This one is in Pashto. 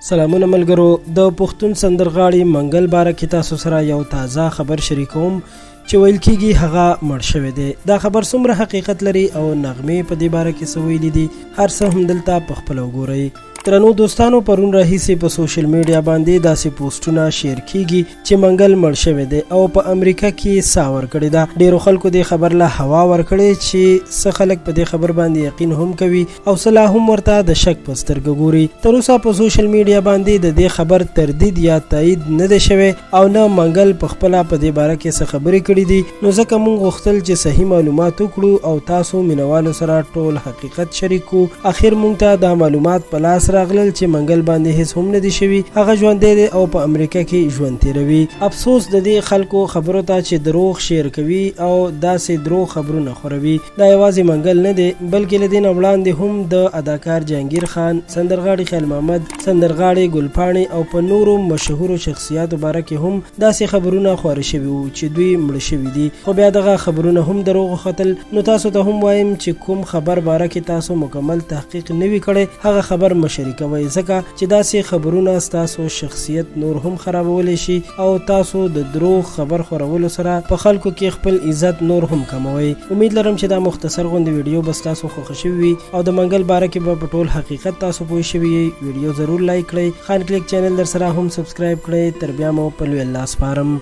سلامونه ملګرو، د پښتون سندرغاړي منګل باره کې تاسو سره یو تازه خبر شریکوم چې ویل کېږي هغه مړ شوی دی. دا خبر څومره حقیقت لري او نغمې په دې باره کې څه ویلي دي، هر څه هم دلته په خپله وګورئ. درنو دوستانو، پرون راهیسې په سوشل میډیا باندې داسې پوسټونه شیر کیږي چې منګل مړ شوی دی او په امریکا کې ساه ورکړې ده. ډیرو خلکو دې خبر له هوا ورکړې چې څه خلک په دې خبر باندې یقین هم کوي او څه لا هم ورته د شک په سترګه ګوري. تر اوسه په سوشل میډیا باندې د دې خبر تردید یا تایید نه دی شوی او نه منګل په خپله په دې باره کې څه خبرې کړي دي. نو ځکه موږ غوښتل چې صحیح معلومات وکړو او تاسو مینوالو سره ټول حقیقت شریکو. اخر موږ ته دا معلومات په لاس راغلل چې منګل باندې هیڅ هم نه دی شوی، هغه ژوندی دی او په امریکا کې ژوند تیروي. افسوس د دې خلکو خبرو ته چې دروغ شیر کوي او داسې دروغ خبرونه خوروي. دا یوازې منګل نه دی بلکې له دې نه وړاندې هم د اداکار جهانګیر خان، سندرغاړي خیال محمد، سندرغاړي ګلپاڼې او په نورو مشهورو شخصیاتو باره کې هم داسې خبرونه خواره شوي وو چې دوی مړه شوي دي، خو بیا دغه خبرونه هم دروغ وختل. نو تاسو ته هم وایم چې کوم خبر باره کې تاسو مکمل تحقیق نه وي کړی هغه خبر مه شریکوئ، ځکه چې داسې خبرونه ستاسو شخصیت نور هم خرابولی شي او تاسو د دروغ خبر خورولو سره په خلکو کې خپل عزت نور هم کموئ. امید لرم چې دا مختصر غوندې ویډیو بس تاسو خوښه شوي وي او د منګل باره کې به په ټول حقیقت تاسو پوه شوي یئ. ویډیو ضرور لایک کړئ، خان کلیک چینل در سره هم سبسکرایب کړئ. تر بیا مو په لوی الله سپارم.